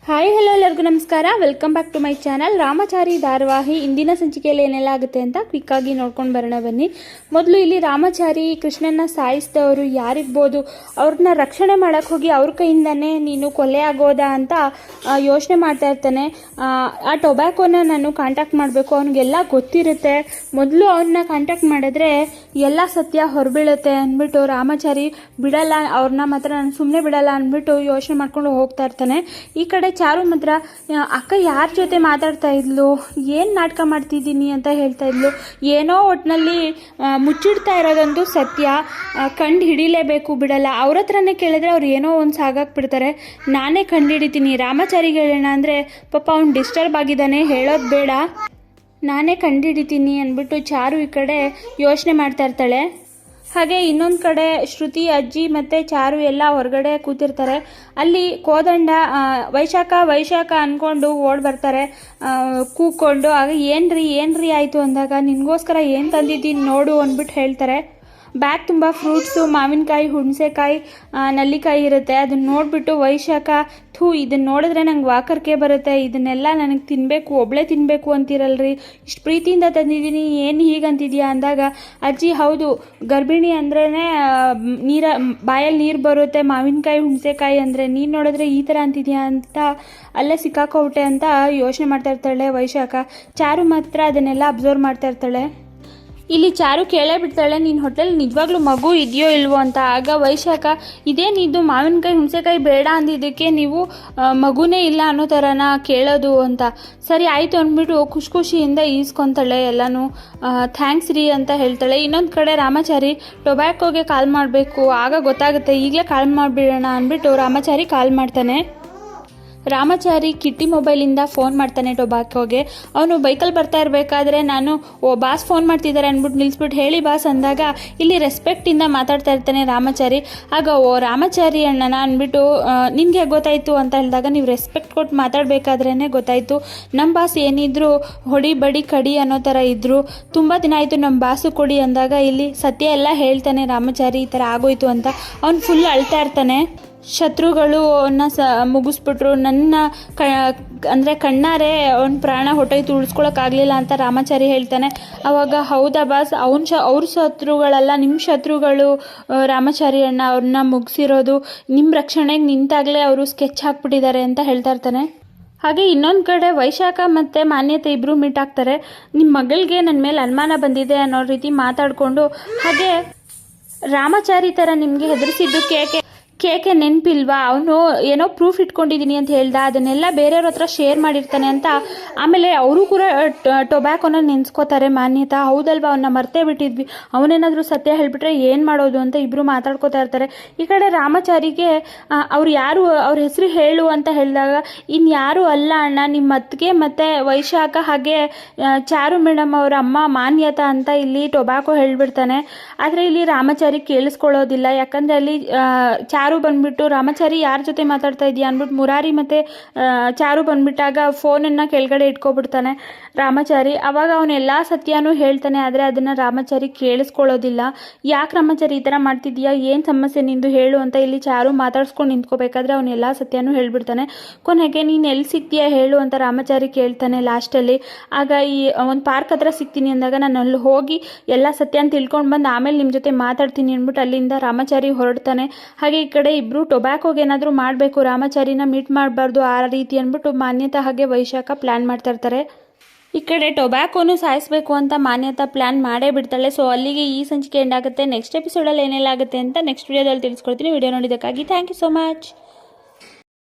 Hi hello ಎಲ್ಲರಿಗೂ ನಮಸ್ಕಾರ. Welcome back to my channel. Ramachari ಧಾರಾವಾಹಿ ಇಂದಿನ ಸಂಚಿಕೆಯಲ್ಲಿ ಏನೆಲ್ಲ ಆಗುತ್ತೆ ಅಂತ ಕ್ವಿಕ್ಕಾಗಿ ನೋಡ್ಕೊಂಡು ಬರೋಣ ಬನ್ನಿ. ಮೊದಲು ಇಲ್ಲಿ ರಾಮಚಾರಿ ಕೃಷ್ಣನ ಸಾಯಿಸಿದವರು ಯಾರಿರ್ಬೋದು, ಅವ್ರನ್ನ ರಕ್ಷಣೆ ಮಾಡೋಕ್ಕೆ ಹೋಗಿ ಅವ್ರ ಕೈಯಿಂದನೇ ನೀನು ಕೊಲೆ ಆಗೋದಾ ಅಂತ ಯೋಚನೆ ಮಾಡ್ತಾ ಇರ್ತಾನೆ. ಆ ಟೊಬ್ಯಾಕೋನ ನಾನು ಕಾಂಟ್ಯಾಕ್ಟ್ ಮಾಡಬೇಕು, ಅವನಿಗೆಲ್ಲ ಗೊತ್ತಿರುತ್ತೆ. ಮೊದಲು ಅವನ್ನ ಕಾಂಟ್ಯಾಕ್ಟ್ ಮಾಡಿದ್ರೆ ಎಲ್ಲ ಸತ್ಯ ಹೊರಬೀಳುತ್ತೆ ಅಂದ್ಬಿಟ್ಟು ರಾಮಚಾರಿ ಬಿಡಲ್ಲ, ಅವ್ರನ್ನ ಮಾತ್ರ ನಾನು ಸುಮ್ಮನೆ ಬಿಡಲ್ಲ ಅಂದ್ಬಿಟ್ಟು ಯೋಚನೆ ಮಾಡ್ಕೊಂಡು ಹೋಗ್ತಾ ಇರ್ತಾನೆ. ಈ ಕಡೆ ಚಾರು ಮಾತ್ರ ಅಕ್ಕ ಯಾರ ಜೊತೆ ಮಾತಾಡ್ತಾ ಇದ್ಲು, ಏನು ನಾಟಕ ಮಾಡ್ತಿದ್ದೀನಿ ಅಂತ ಹೇಳ್ತಾ ಇದ್ಲು, ಏನೋ ಒಟ್ಟಿನಲ್ಲಿ ಮುಚ್ಚಿಡ್ತಾ ಇರೋದಂತೂ ಸತ್ಯ, ಕಂಡು ಹಿಡಿಲೇಬೇಕು, ಬಿಡಲ್ಲ. ಅವ್ರ ಹತ್ರನೇ ಕೇಳಿದ್ರೆ ಅವ್ರು ಏನೋ ಒಂದು ಸಾಗಾಕ್ಬಿಡ್ತಾರೆ, ನಾನೇ ಕಂಡು ಹಿಡಿತೀನಿ. ರಾಮಚಾರಿಗೆ ಹೇಳೋಣ ಅಂದರೆ ಪಾಪ ಅವ್ನು ಡಿಸ್ಟರ್ಬ್ ಆಗಿದ್ದಾನೆ, ಹೇಳೋದು ಬೇಡ, ನಾನೇ ಕಂಡು ಹಿಡಿತೀನಿ ಅಂದ್ಬಿಟ್ಟು ಚಾರು ಈ ಕಡೆ ಯೋಚನೆ ಮಾಡ್ತಾ ಇರ್ತಾಳೆ. ಹಾಗೆ ಇನ್ನೊಂದು ಕಡೆ ಶ್ರುತಿ ಅಜ್ಜಿ ಮತ್ತು ಚಾರು ಎಲ್ಲ ಹೊರಗಡೆ ಕೂತಿರ್ತಾರೆ. ಅಲ್ಲಿ ಕೋದಂಡ ವೈಶಾಖ ಅಂದ್ಕೊಂಡು ಓಡಿ ಬರ್ತಾರೆ ಕೂಕ್ಕೊಂಡು. ಆಗ ಏನ್ರಿ ಆಯಿತು ಅಂದಾಗ ನಿನಗೋಸ್ಕರ ಏನು ತಂದಿದ್ದೀನಿ ನೋಡು ಅಂದ್ಬಿಟ್ಟು ಹೇಳ್ತಾರೆ. ಬ್ಯಾಗ್ ತುಂಬ ಫ್ರೂಟ್ಸು, ಮಾವಿನಕಾಯಿ, ಹುಣಸೆಕಾಯಿ, ನಲ್ಲಿಕಾಯಿ ಇರುತ್ತೆ. ಅದನ್ನ ನೋಡಿಬಿಟ್ಟು ವೈಶಾಖ, ಇದನ್ನು ನೋಡಿದ್ರೆ ನಂಗೆ ವಾಕರ್ಕೆ ಬರುತ್ತೆ, ಇದನ್ನೆಲ್ಲ ನನಗೆ ತಿನ್ನಬೇಕು, ಒಬ್ಬಳೇ ತಿನ್ನಬೇಕು ಅಂತಿರಲ್ರಿ, ಇಷ್ಟು ಪ್ರೀತಿಯಿಂದ ತಂದಿದ್ದೀನಿ, ಏನು ಹೀಗಂತಿದ್ಯಾ ಅಂದಾಗ ಅಜ್ಜಿ ಹೌದು, ಗರ್ಭಿಣಿ ಅಂದ್ರೇ ಬಾಯಲ್ಲಿ ನೀರು ಬರುತ್ತೆ, ಮಾವಿನಕಾಯಿ ಹುಣಸೆಕಾಯಿ ಅಂದರೆ ನೀನು ನೋಡಿದ್ರೆ ಈ ಥರ ಅಂತಿದ್ಯಾ ಅಂತ ಅಲ್ಲೇ ಸಿಕ್ಕಾಕೋಬಿಟ್ಟೆ ಅಂತ ಯೋಚನೆ ಮಾಡ್ತಾ ಇರ್ತಾಳೆ ವೈಶಾಖ. ಚಾರು ಮಾತ್ರ ಅದನ್ನೆಲ್ಲ ಅಬ್ಸರ್ವ್ ಮಾಡ್ತಾ ಇರ್ತಾಳೆ. ಇಲ್ಲಿ ಚಾರು ಕೇಳೇ ಬಿಡ್ತಾಳೆ, ನಿನ್ನ ಹೋಟೆಲ್ ನಿಜವಾಗ್ಲೂ ಮಗು ಇದೆಯೋ ಇಲ್ವೋ ಅಂತ. ಆಗ ವೈಶಾಖ, ಇದೇನಿದ್ದು ಮಾವಿನಕಾಯಿ ಹುಣಸೆಕಾಯಿ ಬೇಡ ಅಂದಿದ್ದಕ್ಕೆ ನೀವು ಮಗುನೇ ಇಲ್ಲ ಅನ್ನೋ ಥರನ ಕೇಳೋದು ಅಂತ. ಸರಿ ಆಯಿತು ಅಂದ್ಬಿಟ್ಟು ಖುಷಿಯಿಂದ ಈಸ್ಕೊತಾಳೆ ಎಲ್ಲನೂ. ಥ್ಯಾಂಕ್ಸ್ ರೀ ಅಂತ ಹೇಳ್ತಾಳೆ. ಇನ್ನೊಂದು ಕಡೆ ರಾಮಚಾರಿ ಟೊಬ್ಯಾಕೋಗೆ ಕಾಲ್ ಮಾಡಬೇಕು, ಆಗ ಗೊತ್ತಾಗುತ್ತೆ, ಈಗಲೇ ಕಾಲ್ ಮಾಡಿಬಿಡೋಣ ಅಂದ್ಬಿಟ್ಟು ರಾಮಚಾರಿ ಕಾಲ್ ಮಾಡ್ತಾನೆ. ರಾಮಚಾರಿ ಕಿಟ್ಟಿ ಮೊಬೈಲಿಂದ ಫೋನ್ ಮಾಡ್ತಾನೆ ಟೊಬ್ಯಾಕೋಗೆ. ಅವನು ಬೈಕಲ್ಲಿ ಬರ್ತಾ ಇರಬೇಕಾದ್ರೆ ನಾನು ಬಾಸ್ ಫೋನ್ ಮಾಡ್ತಿದ್ದಾರೆ ಅಂದ್ಬಿಟ್ಟು ನಿಲ್ಲಿಸ್ಬಿಟ್ಟು ಹೇಳಿ ಬಾಸ್ ಅಂದಾಗ ಇಲ್ಲಿ ರೆಸ್ಪೆಕ್ಟಿಂದ ಮಾತಾಡ್ತಾ ಇರ್ತಾನೆ ರಾಮಚಾರಿ. ಆಗ ರಾಮಚಾರಿ ಅಣ್ಣನ ಅಂದ್ಬಿಟ್ಟು ನಿನಗೆ ಗೊತ್ತಾಯಿತು ಅಂತ ಹೇಳಿದಾಗ ನೀವು ರೆಸ್ಪೆಕ್ಟ್ ಕೊಟ್ಟು ಮಾತಾಡಬೇಕಾದ್ರೇ ಗೊತ್ತಾಯಿತು, ನಮ್ಮ ಬಾಸ್ ಏನಿದ್ರು ಹೊಡಿ ಬಡಿ ಕಡಿ ಅನ್ನೋ ಥರ ಇದ್ದರು, ತುಂಬ ದಿನ ಆಯಿತು ನಮ್ಮ ಬಾಸು ಕೊಡಿ ಅಂದಾಗ ಇಲ್ಲಿ ಸತ್ಯ ಎಲ್ಲ ಹೇಳ್ತಾನೆ ರಾಮಚಾರಿ, ಈ ಥರ ಆಗೋಯ್ತು ಅಂತ. ಅವ್ನು ಫುಲ್ ಅಳ್ತಾ ಇರ್ತಾನೆ. ಶತ್ರುಗಳು ಅವನ್ನ ಮುಗಿಸ್ಬಿಟ್ರು, ನನ್ನ ಅಂದರೆ ಕಣ್ಣಾರೆ ಅವನ ಪ್ರಾಣ ಹೊಟ್ಟೋಯ್ತು, ಉಳಿಸ್ಕೊಳಕ್ಕಾಗಲಿಲ್ಲ ಅಂತ ರಾಮಚಾರಿ ಹೇಳ್ತಾನೆ. ಆವಾಗ ಹೌದಾ ಬಾಸ್, ಅವ್ರ ಶತ್ರುಗಳಲ್ಲ ನಿಮ್ಮ ಶತ್ರುಗಳು ರಾಮಚಾರಿ ಅಣ್ಣ, ಅವ್ರನ್ನ ಮುಗಿಸಿರೋದು, ನಿಮ್ಮ ರಕ್ಷಣೆಗೆ ನಿಂತಾಗಲೇ ಅವರು ಸ್ಕೆಚ್ ಹಾಕ್ಬಿಟ್ಟಿದ್ದಾರೆ ಅಂತ ಹೇಳ್ತಾ ಇರ್ತಾನೆ. ಹಾಗೆ ಇನ್ನೊಂದು ಕಡೆ ವೈಶಾಖ ಮತ್ತು ಮಾನ್ಯತೆ ಇಬ್ಬರು ಮೀಟ್ ಆಗ್ತಾರೆ. ನಿಮ್ಮ ಮಗಳಿಗೆ ನನ್ನ ಮೇಲೆ ಅನುಮಾನ ಬಂದಿದೆ ಅನ್ನೋ ರೀತಿ ಮಾತಾಡಿಕೊಂಡು, ಹಾಗೆ ರಾಮಚಾರಿ ಥರ ನಿಮಗೆ ಹೆದರಿಸಿದ್ದು ಕೇಕೆ ನೆನಪಿಲ್ವಾ, ಅವನು ಏನೋ ಪ್ರೂಫ್ ಇಟ್ಕೊಂಡಿದ್ದೀನಿ ಅಂತ ಹೇಳ್ದ, ಅದನ್ನೆಲ್ಲ ಬೇರೆಯವ್ರ ಹತ್ರ ಶೇರ್ ಮಾಡಿರ್ತಾನೆ ಅಂತ. ಆಮೇಲೆ ಅವರು ಕೂಡ ಟೊಬ್ಯಾಕೋನ ನೆನೆಸ್ಕೋತಾರೆ ಮಾನ್ಯತಾ, ಹೌದಲ್ವಾ ಅವನ್ನ ಮರ್ತೇ ಬಿಟ್ಟಿದ್ವಿ, ಅವನೇನಾದರೂ ಸತ್ಯ ಹೇಳಿಬಿಟ್ರೆ ಏನು ಮಾಡೋದು ಅಂತ ಇಬ್ಬರು ಮಾತಾಡ್ಕೋತಾ ಇರ್ತಾರೆ. ಈ ಕಡೆ ರಾಮಚಾರಿಗೆ ಅವ್ರು ಯಾರು, ಅವ್ರ ಹೆಸರು ಹೇಳು ಅಂತ ಹೇಳಿದಾಗ ಇನ್ಯಾರೂ ಅಲ್ಲ ಅಣ್ಣ, ನಿಮ್ಮ ಅತ್ತಿಗೆ ಮತ್ತು ವೈಶಾಖ ಹಾಗೆ ಚಾರು ಮೇಡಮ್ ಅವರ ಅಮ್ಮ ಮಾನ್ಯತಾ ಅಂತ ಇಲ್ಲಿ ಟೊಬ್ಯಾಕೋ ಹೇಳಿಬಿಡ್ತಾನೆ. ಆದರೆ ಇಲ್ಲಿ ರಾಮಚಾರಿ ಕೇಳಿಸ್ಕೊಳ್ಳೋದಿಲ್ಲ, ಯಾಕಂದರೆ ಅಲ್ಲಿ ಚಾರು ಬಂದ್ಬಿಟ್ಟು ರಾಮಚಾರಿ ಯಾರ ಜೊತೆ ಮಾತಾಡ್ತಾ ಇದೆಯಾ ಅಂದ್ಬಿಟ್ಟು ಮುರಾರಿ ಮತ್ತು ಚಾರು ಬಂದ್ಬಿಟ್ಟಾಗ ಫೋನನ್ನು ಕೆಳಗಡೆ ಇಟ್ಕೊಬಿಡ್ತಾನೆ ರಾಮಚಾರಿ. ಆವಾಗ ಅವನೆಲ್ಲ ಸತ್ಯನೂ ಹೇಳ್ತಾನೆ, ಆದರೆ ಅದನ್ನು ರಾಮಚಾರಿ ಕೇಳಿಸ್ಕೊಳ್ಳೋದಿಲ್ಲ. ಯಾಕೆ ರಾಮಚಾರಿ ಈ ಥರ ಮಾಡ್ತಿದ್ಯಾ, ಏನು ಸಮಸ್ಯೆ ನಿಂದು ಹೇಳು ಅಂತ ಇಲ್ಲಿ ಚಾರು ಮಾತಾಡ್ಸ್ಕೊಂಡು ನಿಂತ್ಕೋಬೇಕಾದ್ರೆ ಅವನೆಲ್ಲ ಸತ್ಯನೂ ಹೇಳ್ಬಿಡ್ತಾನೆ. ಕೊನೆಗೆ ನೀನು ಎಲ್ಲಿ ಸಿಗ್ತೀಯಾ ಹೇಳು ಅಂತ ರಾಮಚಾರಿ ಕೇಳ್ತಾನೆ ಲಾಸ್ಟಲ್ಲಿ. ಆಗ ಈ ಒಂದು ಪಾರ್ಕ್ ಹತ್ರ ಸಿಗ್ತೀನಿ ಅಂದಾಗ ನಾನು ಅಲ್ಲಿ ಹೋಗಿ ಎಲ್ಲ ಸತ್ಯನ ತಿಳ್ಕೊಂಡು ಬಂದು ಆಮೇಲೆ ನಿಮ್ಮ ಜೊತೆ ಮಾತಾಡ್ತೀನಿ ಅಂದ್ಬಿಟ್ಟು ಅಲ್ಲಿಂದ ರಾಮಚಾರಿ ಹೊರಡ್ತಾನೆ. ಹಾಗೆ ಈ ಕಡೆ ಇಬ್ಬರು ಟೊಬ್ಯಾಕೋಗೆ ಏನಾದರೂ ಮಾಡಬೇಕು, ರಾಮಚಾರಿನ ಮೀಟ್ ಮಾಡಬಾರ್ದು ಆ ರೀತಿ ಅಂದ್ಬಿಟ್ಟು ಮಾನ್ಯತಾ ಹಾಗೆ ವೈಶಾಖ ಪ್ಲ್ಯಾನ್ ಮಾಡ್ತಾ ಇರ್ತಾರೆ. ಈ ಕಡೆ ಟೊಬ್ಯಾಕೋನು ಸಾಯಿಸಬೇಕು ಅಂತ ಮಾನ್ಯತಾ ಪ್ಲ್ಯಾನ್ ಮಾಡೇ ಬಿಡ್ತಾಳೆ. ಸೊ ಅಲ್ಲಿಗೆ ಈ ಸಂಚಿಕೆ ಎಂಡ್ ಆಗುತ್ತೆ. ನೆಕ್ಸ್ಟ್ ಎಪಿಸೋಡಲ್ಲಿ ಏನೆಲ್ಲ ಆಗುತ್ತೆ ಅಂತ ನೆಕ್ಸ್ಟ್ ವಿಡಿಯೋದಲ್ಲಿ ತಿಳಿಸ್ಕೊಡ್ತೀನಿ. ವಿಡಿಯೋ ನೋಡಿದ್ದಕ್ಕಾಗಿ ಥ್ಯಾಂಕ್ ಯು ಸೋ ಮಚ್.